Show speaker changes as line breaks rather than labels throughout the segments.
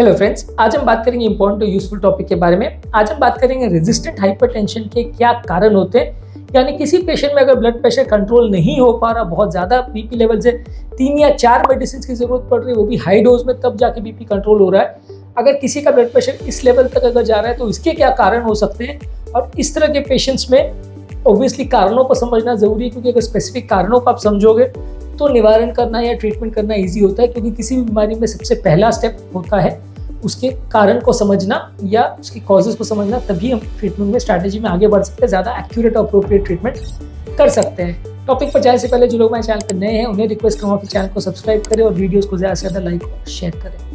Hello friends, आज हम बात करेंगे इंपॉर्टेंट और यूजफुल टॉपिक के बारे में। आज हम बात करेंगे रेजिस्टेंट हाइपरटेंशन के क्या कारण होते हैं, यानी किसी पेशेंट में अगर ब्लड प्रेशर कंट्रोल नहीं हो पा रहा, बहुत ज़्यादा बीपी लेवल से 3 या 4 मेडिसिन की जरूरत पड़ रही है, वो भी हाई डोज में, तब जाके बीपी कंट्रोल हो रहा है। अगर किसी का ब्लड प्रेशर इस लेवल तक अगर जा रहा है तो इसके क्या कारण हो सकते हैं, और इस तरह के पेशेंट्स में ऑब्वियसली कारणों को समझना जरूरी है, क्योंकि अगर स्पेसिफिक कारणों को आप समझोगे तो निवारण करना या ट्रीटमेंट करना ईजी होता है। क्योंकि किसी भी बीमारी में सबसे पहला स्टेप होता है उसके कारण को समझना या उसकी कॉजेज को समझना, तभी हम ट्रीटमेंट में स्ट्रैटेजी में आगे बढ़ सकते हैं, ज़्यादा एक्यूरेट और अप्रोप्रिएट ट्रीटमेंट कर सकते हैं। टॉपिक पर जाने से पहले जो लोग मेरे चैनल पर नए हैं उन्हें रिक्वेस्ट करूँगा कि चैनल को सब्सक्राइब करें और वीडियोज़ को ज़्यादा से ज़्यादा लाइक और शेयर करें।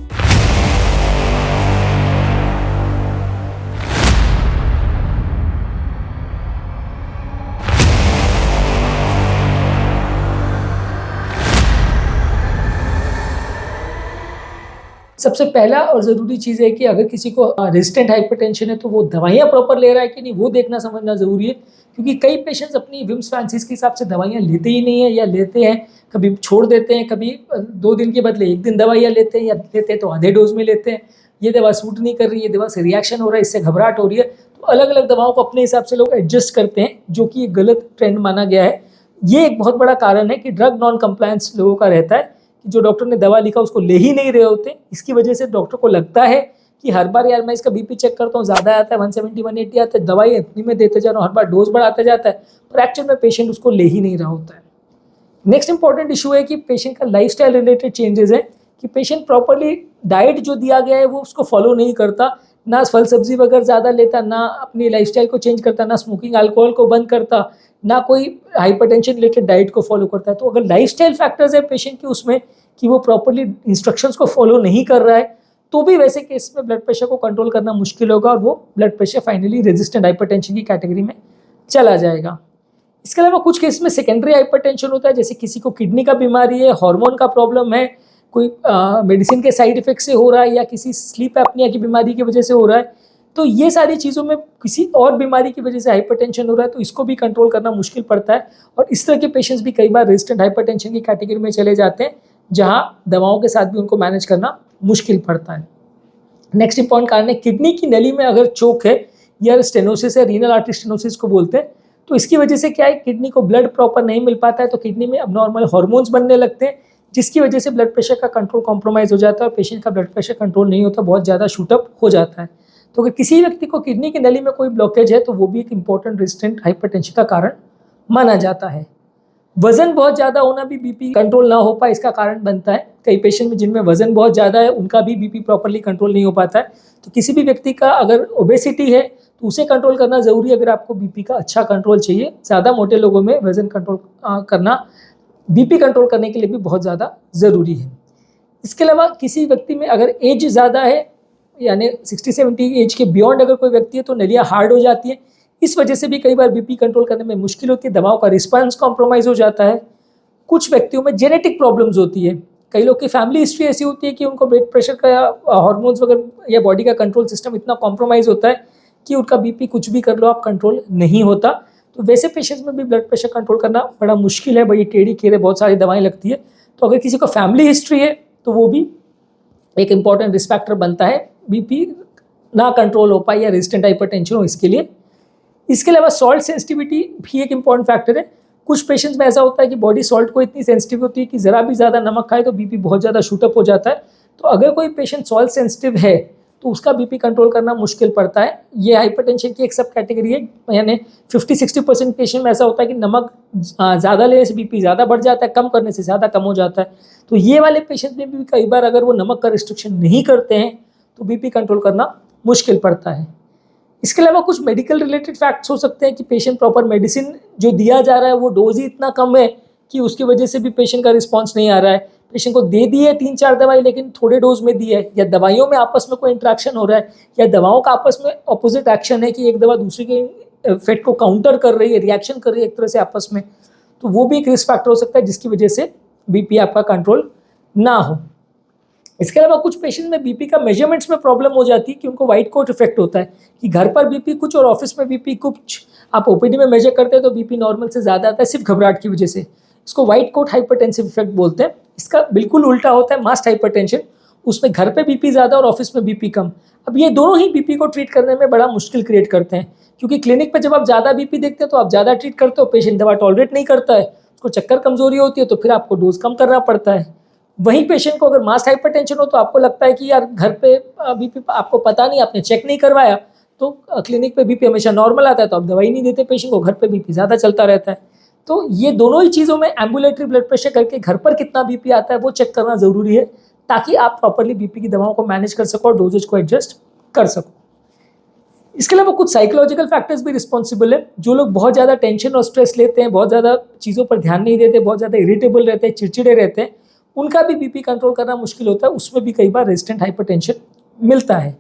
सबसे पहला और ज़रूरी चीज़ है कि अगर किसी को रेजिस्टेंट हाइपरटेंशन है तो वो दवाइयाँ प्रॉपर ले रहा है कि नहीं, वो देखना समझना ज़रूरी है। क्योंकि कई पेशेंट्स अपनी विम्स फैंसीज के हिसाब से दवाइयाँ लेते ही नहीं है, या लेते हैं कभी छोड़ देते हैं, कभी 2 दिन के बदले 1 दिन दवाइयाँ लेते हैं, या लेते हैं तो आधे डोज में लेते हैं। ये दवा सूट नहीं कर रही, ये दवा से रिएक्शन हो रहा है, इससे घबराहट हो रही है, तो अलग अलग दवाओं को अपने हिसाब से लोग एडजस्ट करते हैं, जो कि एक गलत ट्रेंड माना गया है। ये एक बहुत बड़ा कारण है कि ड्रग नॉन कंप्लायंस लोगों का रहता है, जो डॉक्टर ने दवा लिखा उसको ले ही नहीं रहे होते। इसकी वजह से डॉक्टर को लगता है कि हर बार यार मैं इसका बीपी चेक करता हूँ, ज़्यादा आता है, 170 180 आता है, दवाई इतनी में देते जा रहा हूँ, हर बार डोज बढ़ाता जाता है, पर एक्चुअल में पेशेंट उसको ले ही नहीं रहा होता है। नेक्स्ट इंपॉर्टेंट इशू है कि पेशेंट का लाइफस्टाइल रिलेटेड चेंजेस है, कि पेशेंट प्रॉपरली डाइट जो दिया गया है वो उसको फॉलो नहीं करता, ना फल सब्जी वगैरह ज़्यादा लेता, ना अपनी लाइफस्टाइल को चेंज करता, ना स्मोकिंग अल्कोहल को बंद करता, ना कोई हाइपरटेंशन रिलेटेड डाइट को फॉलो करता है। तो अगर लाइफस्टाइल फैक्टर्स है पेशेंट के उसमें कि वो प्रॉपरली इंस्ट्रक्शंस को फॉलो नहीं कर रहा है, तो भी वैसे केस में ब्लड प्रेशर को कंट्रोल करना मुश्किल होगा और वो blood pressure finally resistant hypertension की कैटेगरी में चला जाएगा। इसके अलावा कुछ केस में सेकेंडरी हाइपरटेंशन होता है, जैसे किसी को किडनी का बीमारी है, हार्मोन का प्रॉब्लम है, कोई मेडिसिन के साइड इफेक्ट से हो रहा है, या किसी स्लीप एपनिया की बीमारी की वजह से हो रहा है। तो ये सारी चीज़ों में किसी और बीमारी की वजह से हाइपरटेंशन हो रहा है, तो इसको भी कंट्रोल करना मुश्किल पड़ता है, और इस तरह के पेशेंट्स भी कई बार रेजिस्टेंट हाइपरटेंशन की कैटेगरी में चले जाते हैं, जहां दवाओं के साथ भी उनको मैनेज करना मुश्किल पड़ता है। नेक्स्ट इंपॉर्टेंट कारण है किडनी की नली में अगर चोक है या स्टेनोसिस है, रीनल आर्टरी स्टेनोसिस को बोलते हैं, तो इसकी वजह से क्या है, किडनी को ब्लड प्रॉपर नहीं मिल पाता है, तो किडनी में अबनॉर्मल हार्मोन्स बनने लगते हैं, जिसकी वजह से ब्लड प्रेशर का कंट्रोल कॉम्प्रोमाइज़ हो जाता है और पेशेंट का ब्लड प्रेशर कंट्रोल नहीं होता, बहुत ज़्यादा शूटअप हो जाता है। तो अगर किसी व्यक्ति को किडनी की नली में कोई ब्लॉकेज है तो वो भी एक इंपॉर्टेंट रेजिस्टेंट हाइपरटेंशन का कारण माना जाता है। वजन बहुत ज़्यादा होना भी बीपी कंट्रोल ना हो पाए इसका कारण बनता है। कई पेशेंट में जिनमें वजन बहुत ज़्यादा है उनका भी बीपी प्रॉपर्ली कंट्रोल नहीं हो पाता है। तो किसी भी व्यक्ति का अगर ओबेसिटी है तो उसे कंट्रोल करना ज़रूरी है, अगर आपको बीपी का अच्छा कंट्रोल चाहिए। ज़्यादा मोटे लोगों में वजन कंट्रोल करना बीपी कंट्रोल करने के लिए भी बहुत ज़्यादा ज़रूरी है। इसके अलावा किसी व्यक्ति में अगर एज ज़्यादा है, यानी 60-70 एज के बियॉन्ड अगर कोई व्यक्ति है, तो नलियाँ हार्ड हो जाती है, इस वजह से भी कई बार बीपी कंट्रोल करने में मुश्किल होती है, दवाओं का रिस्पांस कॉम्प्रोमाइज़ हो जाता है। कुछ व्यक्तियों में जेनेटिक प्रॉब्लम्स होती है, कई लोग की फैमिली हिस्ट्री ऐसी होती है कि उनको ब्लड प्रेशर का हार्मोन्स वगैरह या बॉडी का कंट्रोल सिस्टम इतना कॉम्प्रोमाइज़ होता है कि उनका बीपी कुछ भी कर लो आप कंट्रोल नहीं होता। तो वैसे पेशेंट्स में भी ब्लड प्रेशर कंट्रोल करना बड़ा मुश्किल है, बड़ी टेढ़ी खीरे बहुत सारी दवाएँ लगती है। तो अगर किसी को फैमिली हिस्ट्री है तो वो भी एक इंपॉर्टेंट रिस्क फैक्टर बनता है, बीपी ना कंट्रोल हो पाए या रेजिस्टेंट हाइपरटेंशन हो इसके लिए। इसके अलावा सॉल्ट सेंसिटिविटी भी एक इंपॉर्टेंट फैक्टर है। कुछ पेशेंट्स में ऐसा होता है कि बॉडी सॉल्ट को इतनी सेंसिटिव होती है कि ज़रा भी ज़्यादा नमक खाए तो बीपी बहुत ज़्यादा शूटअप हो जाता है। तो अगर कोई पेशेंट सॉल्ट सेंसिटिव है तो उसका बीपी कंट्रोल करना मुश्किल पड़ता है। ये हाइपरटेंशन की एक सब कैटेगरी है, यानी 50-60% पेशेंट में ऐसा होता है कि नमक ज़्यादा लेने से बीपी ज़्यादा बढ़ जाता है, कम करने से ज़्यादा कम हो जाता है। तो ये वाले पेशेंट में भी कई बार अगर वो नमक का रिस्ट्रिक्शन नहीं करते हैं तो बीपी कंट्रोल करना मुश्किल पड़ता है। इसके अलावा कुछ मेडिकल रिलेटेड फैक्ट्स हो सकते हैं कि पेशेंट प्रॉपर मेडिसिन जो दिया जा रहा है वो डोज ही इतना कम है कि उसकी वजह से भी पेशेंट का रिस्पांस नहीं आ रहा है। पेशेंट को दे दी है 3-4 दवाई लेकिन थोड़े डोज में दी है, या दवाइयों में आपस में कोई इंट्रैक्शन हो रहा है, या दवाओं का आपस में ऑपोजिट एक्शन है कि एक दवा दूसरी के इफेक्ट को काउंटर कर रही है, रिएक्शन कर रही है एक तरह से आपस में, तो वो भी एक रिस्क फैक्टर हो सकता है जिसकी वजह से बीपी आपका कंट्रोल ना हो। इसके अलावा कुछ पेशेंट में बीपी का मेजरमेंट्स में प्रॉब्लम हो जाती है कि उनको व्हाइट कोट इफेक्ट होता है कि घर पर बीपी कुछ और ऑफिस में बीपी कुछ। आप ओपीडी में मेजर करते हैं तो बीपी नॉर्मल से ज़्यादा आता है सिर्फ घबराहट की वजह से। इसको व्हाइट कोट हाइपरटेंसिव इफेक्ट बोलते हैं। इसका बिल्कुल उल्टा होता है मास्ट हाइपरटेंशन। उसमें घर पे बीपी ज़्यादा और ऑफिस में बीपी कम। अब ये दोनों ही बीपी को ट्रीट करने में बड़ा मुश्किल क्रिएट करते हैं, क्योंकि क्लिनिक पे जब आप ज़्यादा बीपी देखते हैं तो आप ज़्यादा ट्रीट करते हो, पेशेंट दवा टॉलरेट नहीं करता है, उसको चक्कर कमजोरी होती है, तो फिर आपको डोज कम करना पड़ता है। वहीं पेशेंट को अगर मास्ट हाइपरटेंशन हो तो आपको लगता है कि यार घर पे बीपी आपको पता नहीं, आपने चेक नहीं करवाया, तो क्लिनिक पे बीपी हमेशा नॉर्मल आता है, तो आप दवाई नहीं देते पेशेंट को, घर पे बीपी ज़्यादा चलता रहता है। तो ये दोनों ही चीज़ों में एम्बुलेटरी ब्लड प्रेशर करके घर पर कितना बीपी आता है वो चेक करना ज़रूरी है, ताकि आप प्रॉपर्ली बीपी की दवाओं को मैनेज कर सको और डोजेज को एडजस्ट कर सको। इसके अलावा कुछ साइकोलॉजिकल फैक्टर्स भी रिस्पॉन्सिबल है। जो लोग बहुत ज़्यादा टेंशन और स्ट्रेस लेते हैं, बहुत ज़्यादा चीज़ों पर ध्यान नहीं देते, बहुत ज़्यादा इरिटेबल रहते हैं, चिड़चिड़े रहते हैं, उनका भी बीपी कंट्रोल करना मुश्किल होता है। उसमें भी कई बार रेजिस्टेंट हाइपरटेंशन मिलता है।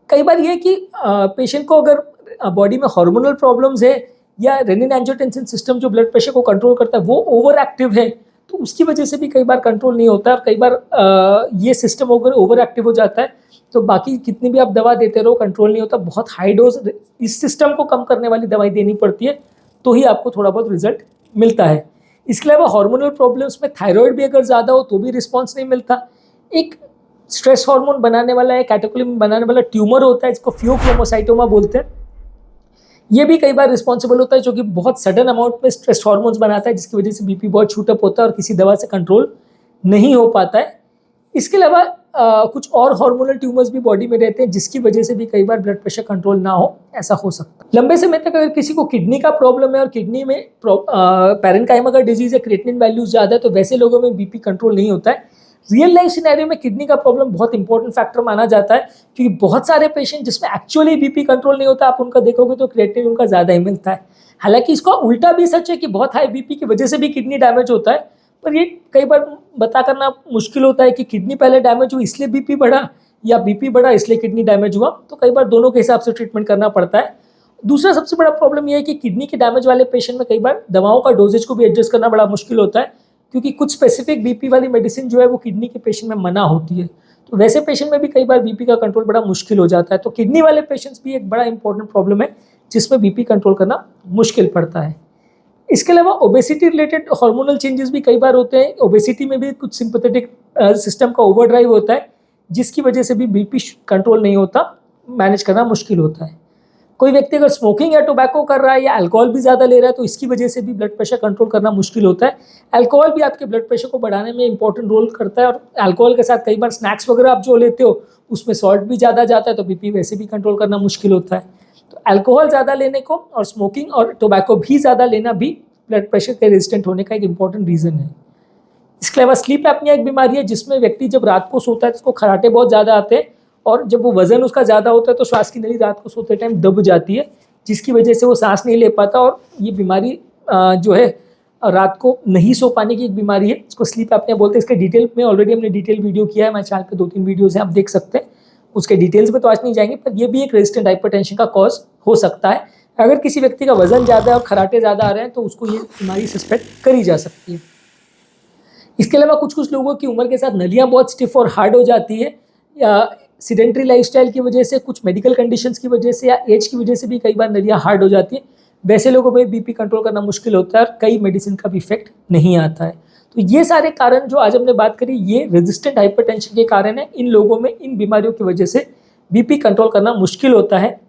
कई बार ये कि पेशेंट को अगर बॉडी में हार्मोनल प्रॉब्लम्स है या रेनिन एंजियोटेंसिन सिस्टम जो ब्लड प्रेशर को कंट्रोल करता है वो ओवर एक्टिव है, तो उसकी वजह से भी कई बार कंट्रोल नहीं होता है। और कई बार ये सिस्टम अगर ओवर एक्टिव हो जाता है तो बाकी कितनी भी आप दवा देते रहो कंट्रोल नहीं होता। बहुत हाई डोज इस सिस्टम को कम करने वाली दवाई देनी पड़ती है, तो ही आपको थोड़ा बहुत रिजल्ट मिलता है। इसके अलावा हार्मोनल प्रॉब्लम्स में थायराइड भी अगर ज़्यादा हो तो भी रिस्पॉन्स नहीं मिलता। एक स्ट्रेस हार्मोन बनाने वाला है, कैटेकोलिन बनाने वाला ट्यूमर होता है, इसको फियोक्रोमोसाइटोमा बोलते हैं। ये भी कई बार रिस्पॉन्सिबल होता है, जो कि बहुत सडन अमाउंट में स्ट्रेस हार्मोन्स बनाता है, जिसकी वजह से बीपी बहुत शूट अप होता है और किसी दवा से कंट्रोल नहीं हो पाता है। इसके अलावा कुछ और हार्मोनल ट्यूमर्स भी बॉडी में रहते हैं, जिसकी वजह से भी कई बार ब्लड प्रेशर कंट्रोल ना हो, ऐसा हो सकता है। लंबे समय तक अगर किसी को किडनी का प्रॉब्लम है और किडनी में पैरेन्काइमा का डिजीज है, क्रिएटिनिन वैल्यूज ज़्यादा है, तो वैसे लोगों में बीपी कंट्रोल नहीं होता है। रियल लाइफ सिनेरियो में किडनी का प्रॉब्लम बहुत इंपॉर्टेंट फैक्टर माना जाता है, क्योंकि बहुत सारे पेशेंट जिसमें एक्चुअली बीपी कंट्रोल नहीं होता, आप उनका देखोगे तो क्रिएटिनिन उनका ज़्यादा ही मिलता है। हालांकि इसका उल्टा भी सच है कि बहुत हाई बीपी की वजह से भी किडनी डैमेज होता है, पर ये कई बार बता करना मुश्किल होता है कि किडनी पहले डैमेज हुई इसलिए बीपी बढ़ा या बीपी बढ़ा इसलिए किडनी डैमेज हुआ। तो कई बार दोनों के हिसाब से ट्रीटमेंट करना पड़ता है। दूसरा सबसे बड़ा प्रॉब्लम यह है कि किडनी के डैमेज वाले पेशेंट में कई बार दवाओं का डोजेज को भी एडजस्ट करना बड़ा मुश्किल होता है, क्योंकि कुछ स्पेसिफिक बीपी वाली मेडिसिन जो है वो किडनी के पेशेंट में मना होती है। तो वैसे पेशेंट में भी कई बार बीपी का कंट्रोल बड़ा मुश्किल हो जाता है। तो किडनी वाले पेशेंट्स भी एक बड़ा इंपॉर्टेंट प्रॉब्लम है, जिसमें बीपी कंट्रोल करना मुश्किल पड़ता है। इसके अलावा ओबेसिटी रिलेटेड हार्मोनल चेंजेस भी कई बार होते हैं। ओबेसिटी में भी कुछ सिंपैथेटिक सिस्टम का ओवरड्राइव होता है, जिसकी वजह से भी बीपी कंट्रोल नहीं होता, मैनेज करना मुश्किल होता है। कोई व्यक्ति अगर स्मोकिंग या टोबैको कर रहा है या अल्कोहल भी ज़्यादा ले रहा है, तो इसकी वजह से भी ब्लड प्रेशर कंट्रोल करना मुश्किल होता है। अल्कोहल भी आपके ब्लड प्रेशर को बढ़ाने में इंपॉर्टेंट रोल करता है, और अल्कोहल के साथ कई बार स्नैक्स वगैरह आप जो लेते हो उसमें सॉल्ट भी ज़्यादा जाता है, तो बीपी वैसे भी कंट्रोल करना मुश्किल होता है। तो अल्कोहल ज़्यादा लेने को और स्मोकिंग और टोबैको भी ज़्यादा लेना भी ब्लड प्रेशर के रेजिस्टेंट होने का एक इंपॉर्टेंट रीज़न है। इसके अलावा स्लीप एपनिया एक बीमारी है, जिसमें व्यक्ति जब रात को सोता है तो उसको खराटे बहुत ज़्यादा आते हैं, और जब वो वजन उसका ज़्यादा होता है तो श्वास की नली रात को सोते टाइम दब जाती है, जिसकी वजह से वो सांस नहीं ले पाता। और ये बीमारी जो है रात को नहीं सो पाने की एक बीमारी है, इसको स्लीप एपनिया बोलते हैं। इसके डिटेल में ऑलरेडी हमने डिटेल वीडियो किया है, हमारे चैनल पे 2-3 वीडियोज़ हैं, आप देख सकते हैं। उसके डिटेल्स में तो आज नहीं जाएंगे, पर ये भी एक रेजिस्टेंट हाइपरटेंशन का कॉज हो सकता है। अगर किसी व्यक्ति का वजन ज़्यादा है और खराटे ज़्यादा आ रहे हैं, तो उसको ये बीमारी सस्पेक्ट करी जा सकती है। इसके अलावा कुछ लोगों की उम्र के साथ नलियाँ बहुत स्टिफ और हार्ड हो जाती है, या सीडेंट्री लाइफस्टाइल की वजह से, कुछ मेडिकल कंडीशंस की वजह से या एज की वजह से भी कई बार नलियाँ हार्ड हो जाती है। वैसे लोगों में बीपी कंट्रोल करना मुश्किल होता है और कई मेडिसिन का भी इफेक्ट नहीं आता है। तो ये सारे कारण जो आज हमने बात करी, ये रेजिस्टेंट हाइपरटेंशन के कारण है। इन लोगों में इन बीमारियों की वजह से बीपी कंट्रोल करना मुश्किल होता है।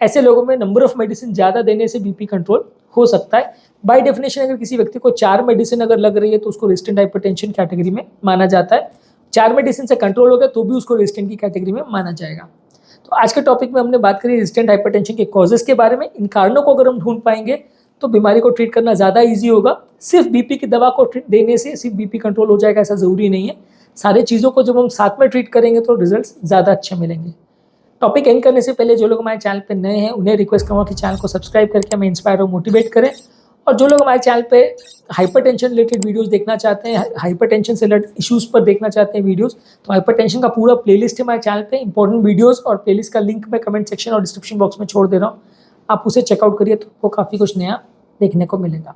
ऐसे लोगों में नंबर ऑफ मेडिसिन ज़्यादा देने से बीपी कंट्रोल हो सकता है। बाय डेफिनेशन अगर किसी व्यक्ति को 4 मेडिसिन अगर लग रही है तो उसको रेजिस्टेंट हाइपरटेंशन कैटेगरी में माना जाता है। 4 मेडिसिन से कंट्रोल हो गया तो भी उसको रेजिस्टेंट की कैटेगरी में माना जाएगा। तो आज के टॉपिक में हमने बात करी रेजिस्टेंट हाइपरटेंशन के कॉजेस के बारे में। इन कारणों को अगर हम ढूंढ पाएंगे तो बीमारी को ट्रीट करना ज़्यादा ईजी होगा। सिर्फ बीपी की दवा को देने से सिर्फ बीपी कंट्रोल हो जाएगा ऐसा ज़रूरी नहीं है। सारे चीज़ों को जब हम साथ में ट्रीट करेंगे तो रिजल्ट ज़्यादा अच्छे मिलेंगे। टॉपिक एंड करने से पहले जो लोग हमारे चैनल पे नए हैं उन्हें रिक्वेस्ट करूँगा कि चैनल को सब्सक्राइब करके हमें इंस्पायर और मोटिवेट करें। और जो लोग हमारे चैनल पे हाइपरटेंशन रिलेटेड वीडियोस देखना चाहते हैं, हाइपरटेंशन से रिलेटेड इश्यूज़ पर देखना चाहते हैं वीडियोस, तो हाइपरटेंशन का पूरा प्लेलिस्ट है हमारे चैनल पे। इंपॉर्टेंट वीडियोस और प्लेलिस्ट का लिंक मैं कमेंट सेक्शन और डिस्क्रिप्शन बॉक्स में छोड़ दे रहा हूँ, आप उसे चेकआउट करिए तो आपको काफ़ी कुछ नया देखने को मिलेगा।